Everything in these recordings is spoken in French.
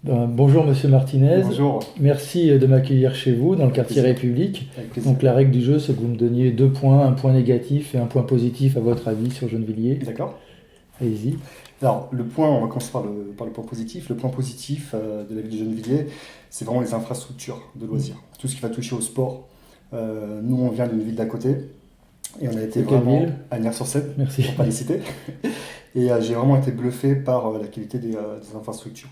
Bonjour Monsieur Martinez, Bonjour, merci de m'accueillir chez vous dans le avec quartier plaisir. République. Avec plaisir. Donc la règle du jeu, c'est que vous me donniez deux points, un point négatif et un point positif à votre avis sur Gennevilliers. D'accord. Allez-y. Alors, on va commencer par le point positif. Le point positif de la ville de Gennevilliers, c'est vraiment les infrastructures de loisirs. Tout ce qui va toucher au sport. Nous, on vient d'une ville d'à côté et on a été De quelle vraiment ville? à Nières-sur-Seine, Merci. pour ne pas les citer. Et j'ai vraiment été bluffé par la qualité des infrastructures.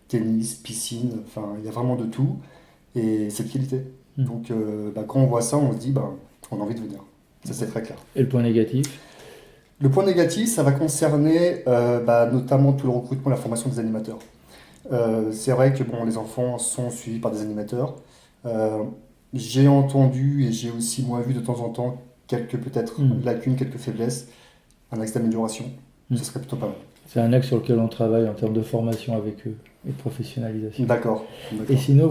Tennis, piscine, enfin, il y a vraiment de tout. Et cette qualité. Hmm. Donc, quand on voit ça, on se dit, on a envie de venir. Ça, c'est très clair. Et le point négatif? Le point négatif, ça va concerner notamment tout le recrutement et la formation des animateurs. C'est vrai que bon, les enfants sont suivis par des animateurs. Euh, j'ai entendu et j'ai aussi moi vu de temps en temps quelques peut-être Hmm. lacunes, quelques faiblesses, un axe d'amélioration. Hmm. Ce serait plutôt pas mal. C'est un axe sur lequel on travaille en termes de formation avec eux et de professionnalisation. D'accord, Et d'accord. sinon,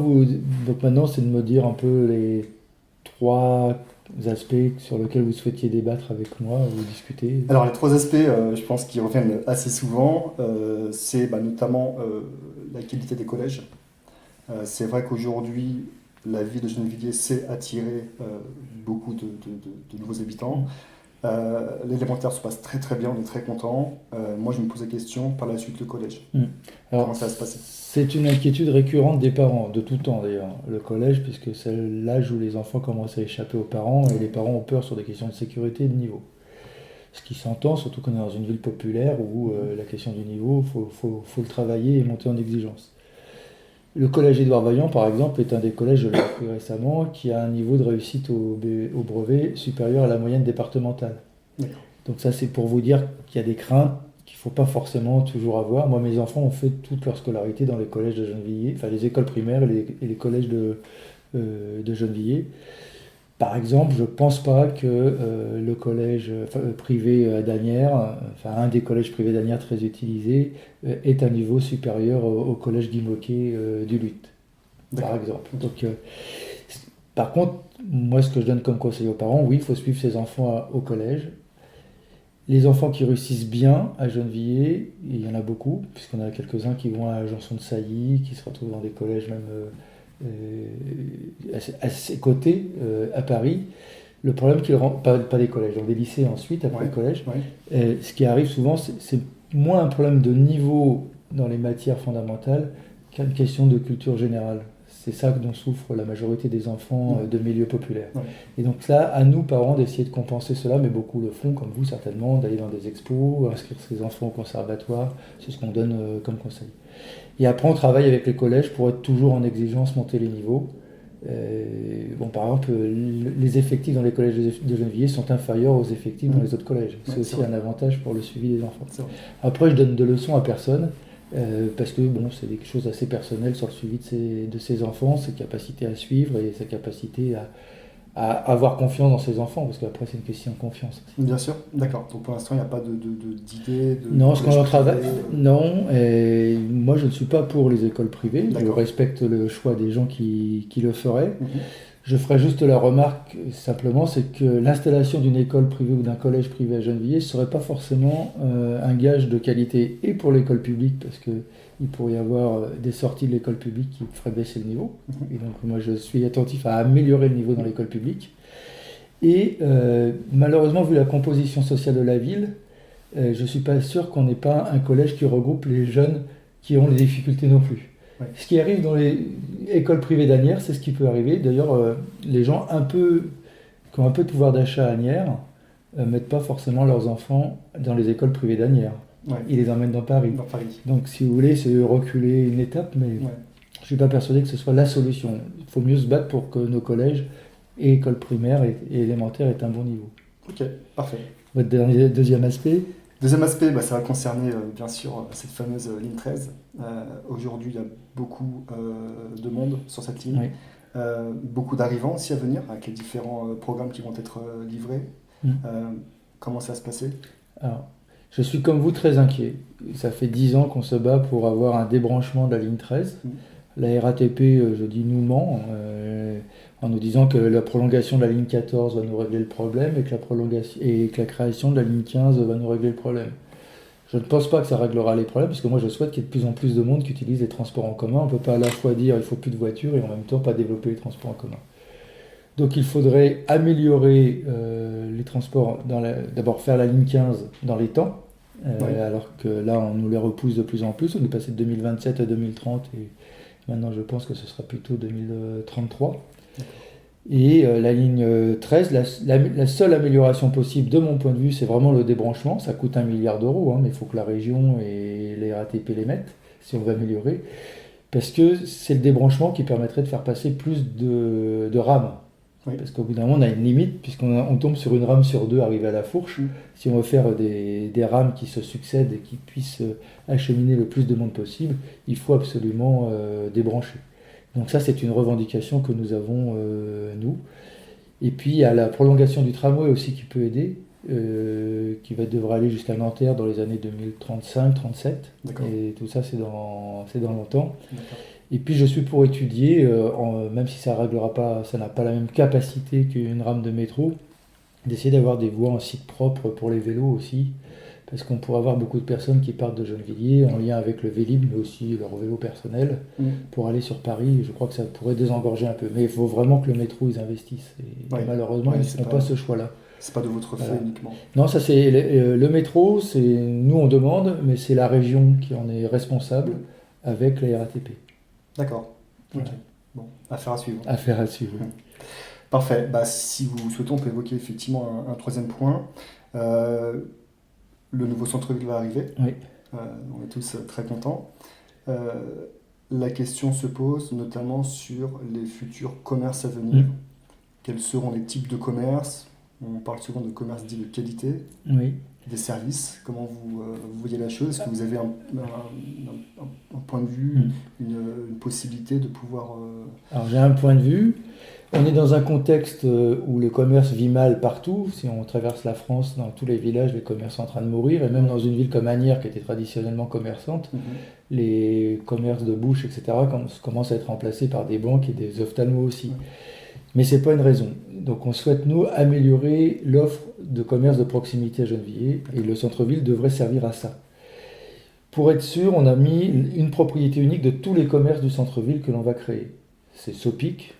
donc maintenant, c'est de me dire un peu les trois aspects sur lesquels vous souhaitiez débattre avec moi ou discuter. Alors les trois aspects, je pense, qui reviennent assez souvent, c'est notamment la qualité des collèges. C'est vrai qu'aujourd'hui, la ville de Gennevilliers sait attirer beaucoup de nouveaux habitants. Hmm. L'élémentaire se passe très très bien, on est très content. Moi, je me pose la question, par la suite, le collège. Hmm. Comment Alors, ça va se passer? c'est une inquiétude récurrente des parents, de tout temps d'ailleurs, le collège, puisque c'est l'âge où les enfants commencent à échapper aux parents et les Ouais. parents ont peur sur des questions de sécurité et de niveau. Ce qui s'entend, surtout qu'on est dans une ville populaire où Mhm. la question du niveau, faut le travailler et monter en exigence. Le collège Édouard Vaillant, par exemple, est un des collèges, je l'ai appris récemment, qui a un niveau de réussite au brevet supérieur à la moyenne départementale. D'accord. Donc ça, c'est pour vous dire qu'il y a des craintes qu'il ne faut pas forcément toujours avoir. Moi, mes enfants ont fait toute leur scolarité dans les collèges de Gennevilliers, enfin les écoles primaires et les collèges de Gennevilliers. Par exemple, je ne pense pas que le collège privé d'Asnières, enfin un des collèges privés d'Asnières très utilisés, ait un niveau supérieur au collège Guy Môquet du Luth, par D'accord. exemple. Ok. Donc, par contre, moi, ce que je donne comme conseil aux parents, oui, il faut suivre ses enfants au collège. Les enfants qui réussissent bien à Gennevilliers, il y en a beaucoup, puisqu'on a quelques-uns qui vont à Janson de Sailly, qui se retrouvent dans des collèges même à ses côtés, à Paris. Le problème qu'ils rendent, pas des collèges, dans des lycées ensuite, après Ouais. le collège, Ouais. ce qui arrive souvent, c'est moins un problème de niveau dans les matières fondamentales qu'une question de culture générale. C'est ça dont souffre la majorité des enfants Mhm. de milieux populaires. Ouais. Et donc là, à nous, parents, d'essayer de compenser cela, mais beaucoup le font, comme vous certainement, d'aller dans des expos, inscrire ses enfants au conservatoire, c'est ce qu'on donne comme conseil. Et après, on travaille avec les collèges pour être toujours en exigence, monter les niveaux. Bon, par exemple, les effectifs dans les collèges de Gennevilliers sont inférieurs aux effectifs dans Mhm. les autres collèges. Ouais, C'est c'est aussi vrai. un avantage pour le suivi des enfants. C'est vrai. Après, je donne de leçons à personne, parce que bon, c'est des choses assez personnelles sur le suivi de ses enfants, ses capacités à suivre et sa capacité à avoir confiance dans ses enfants, parce qu'après, c'est une question de confiance aussi. Bien sûr, d'accord. Donc pour l'instant, il n'y a pas d'idée de Non, ce qu'on collège en privé. travaille. Non, et moi je ne suis pas pour les écoles privées. Je D'accord. respecte le choix des gens qui le feraient. Mhm. Je ferai juste la remarque simplement, c'est que l'installation d'une école privée ou d'un collège privé à Gennevilliers ne serait pas forcément un gage de qualité et pour l'école publique, parce qu'il pourrait y avoir des sorties de l'école publique qui feraient baisser le niveau. Mhm. Et donc moi je suis attentif à améliorer le niveau dans l'école publique. Et malheureusement, vu la composition sociale de la ville, je ne suis pas sûr qu'on n'ait pas un collège qui regroupe les jeunes qui ont les difficultés non plus. Ouais. Ce qui arrive dans les écoles privées d'Asnières, c'est ce qui peut arriver. D'ailleurs, les gens qui ont un peu de pouvoir d'achat à Asnières ne mettent pas forcément leurs enfants dans les écoles privées d'Asnières. Ouais. Ils les emmènent dans Paris. Dans Paris. Donc, si vous voulez, c'est reculer une étape, mais Ouais. je ne suis pas persuadé que ce soit la solution. Il faut mieux se battre pour que nos collèges et écoles primaires et élémentaires aient un bon niveau. Ok, parfait. Votre deuxième aspect? Deuxième aspect, ça va concerner bien sûr cette fameuse ligne 13. Aujourd'hui, il y a beaucoup de monde sur cette ligne. Oui. Beaucoup d'arrivants aussi à venir avec les différents programmes qui vont être livrés. Mm. Comment ça va se passer? Alors, je suis comme vous très inquiet. Ça fait 10 ans qu'on se bat pour avoir un débranchement de la ligne 13. Mm. La RATP, je dis, nous ment en nous disant que la prolongation de la ligne 14 va nous régler le problème et que la création de la ligne 15 va nous régler le problème. Je ne pense pas que ça réglera les problèmes, parce que moi je souhaite qu'il y ait de plus en plus de monde qui utilise les transports en commun. On ne peut pas à la fois dire il faut plus de voitures et en même temps pas développer les transports en commun. Donc il faudrait améliorer les transports, d'abord faire la ligne 15 dans les temps, Oui, alors que là on nous les repousse de plus en plus. On est passé de 2027 à 2030 et maintenant je pense que ce sera plutôt 2033. Et la ligne 13, la seule amélioration possible de mon point de vue, c'est vraiment le débranchement. Ça coûte 1 milliard d'euros, hein, mais il faut que la région et les RATP les mettent si on veut améliorer. Parce que c'est le débranchement qui permettrait de faire passer plus de rames. oui. Parce qu'au bout d'un moment, on a une limite, puisqu'on tombe sur une rame sur deux arrivée à la fourche. Mm. Si on veut faire des rames qui se succèdent et qui puissent acheminer le plus de monde possible, il faut absolument débrancher. Donc ça, c'est une revendication que nous avons, nous. Et puis, il y a la prolongation du tramway aussi qui peut aider, devra aller jusqu'à Nanterre dans les années 2035-37. D'accord. Et tout ça, c'est dans longtemps. D'accord. Et puis je suis pour étudier, même si ça réglera pas, ça n'a pas la même capacité qu'une rame de métro, d'essayer d'avoir des voies en site propre pour les vélos aussi, parce qu'on pourrait avoir beaucoup de personnes qui partent de Gennevilliers en lien avec le Vélib, mais aussi leur vélo personnel, Mm. pour aller sur Paris. Je crois que ça pourrait désengorger un peu, mais il faut vraiment que le métro ils investissent. Et Ouais. malheureusement, Ouais, ils ne c'est font pas ce choix-là. C'est pas de votre fait Voilà. uniquement. Non, ça c'est le métro, c'est nous on demande, mais c'est la région qui en est responsable avec la RATP. D'accord. Ok. Voilà. Bon, affaire à suivre. Affaire à suivre. Parfait. Bah, si vous souhaitez, on peut évoquer effectivement un troisième point. Euh, le nouveau centre-ville va arriver. Oui. On est tous très contents. Euh, la question se pose notamment sur les futurs commerces à venir. Mm. Quels seront les types de commerces? On parle souvent de commerce dit de qualité, Oui. des services. Comment vous voyez la chose? Est-ce que vous avez un point de vue, Mm. une possibilité de pouvoir... Alors j'ai un point de vue. On est dans un contexte où le commerce vit mal partout. Si on traverse la France, dans tous les villages, les commerces sont en train de mourir. Et même dans une ville comme Asnières, qui était traditionnellement commerçante, Mhm. les commerces de bouche, etc., commencent à être remplacés par des banques et des ophtalmos aussi. Ouais. Mais ce n'est pas une raison. Donc on souhaite, nous, améliorer l'offre de commerce de proximité à Gennevilliers. Et le centre-ville devrait servir à ça. Pour être sûr, on a mis une propriété unique de tous les commerces du centre-ville que l'on va créer. C'est Sopic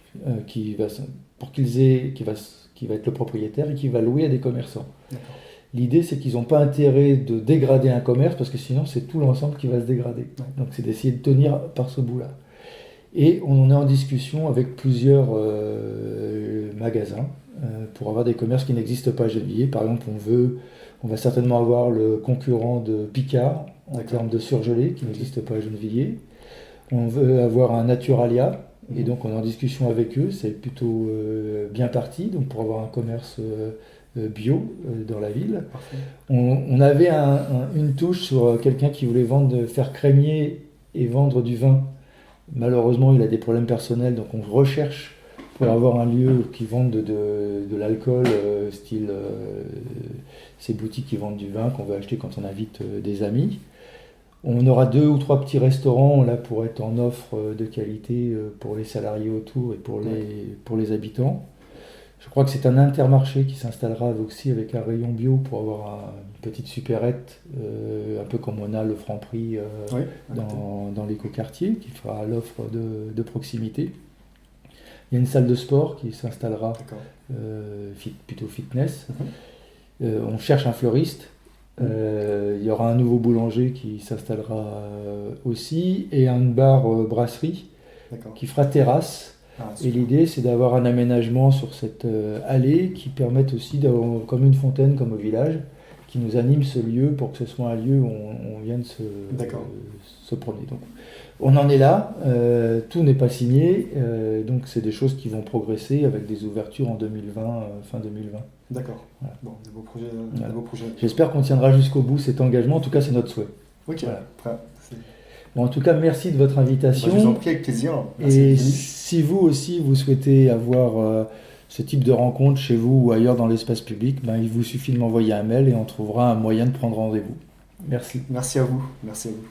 qui va être le propriétaire et qui va louer à des commerçants. D'accord. L'idée, c'est qu'ils n'ont pas intérêt de dégrader un commerce parce que sinon, c'est tout l'ensemble qui va se dégrader. Ouais. Donc, c'est d'essayer de tenir par ce bout-là. Et on en est en discussion avec plusieurs magasins pour avoir des commerces qui n'existent pas à Gennevilliers. Par exemple, on va certainement avoir le concurrent de Picard en D'accord. termes de surgelé qui n'existe pas à Gennevilliers. On veut avoir un Naturalia. Et donc on est en discussion avec eux, c'est plutôt bien parti, donc pour avoir un commerce bio dans la ville. Parfait. On avait une touche sur quelqu'un qui voulait faire crémier et vendre du vin. Malheureusement, il a des problèmes personnels, donc on recherche pour avoir un lieu qui vende de l'alcool, style ces boutiques qui vendent du vin qu'on veut acheter quand on invite des amis. On aura 2 ou 3 petits restaurants là pour être en offre de qualité pour les salariés autour et pour les habitants. Je crois que c'est un intermarché qui s'installera aussi avec un rayon bio pour avoir une petite supérette, un peu comme on a le Franprix Oui. dans l'écoquartier, qui fera l'offre de proximité. Il y a une salle de sport qui s'installera, D'accord. plutôt fitness. Mhm. On cherche un fleuriste. Il y aura un nouveau boulanger qui s'installera aussi et un bar brasserie D'accord. qui fera terrasse. Ah, Et super. l'idée, c'est d'avoir un aménagement sur cette allée qui permette aussi d'avoir comme une fontaine, comme au village, qui nous anime ce lieu pour que ce soit un lieu où on vienne D'accord. se promener. Donc, on en est là, tout n'est pas signé, donc c'est des choses qui vont progresser avec des ouvertures en 2020, fin 2020. D'accord. Voilà. Bon, des beaux projets. Voilà. Des beaux projets. J'espère qu'on tiendra jusqu'au bout cet engagement, en tout cas c'est notre souhait. Ok. Voilà. Très- c'est- Bon, en tout cas, merci de votre Bah, je vous en invitation. prie, avec plaisir. Merci, Et Denis. si vous aussi, vous souhaitez avoir ce type de rencontre chez vous ou ailleurs dans l'espace public, ben, il vous suffit de m'envoyer un mail et on trouvera un moyen de prendre rendez-vous. Merci. Merci à vous. Merci à vous.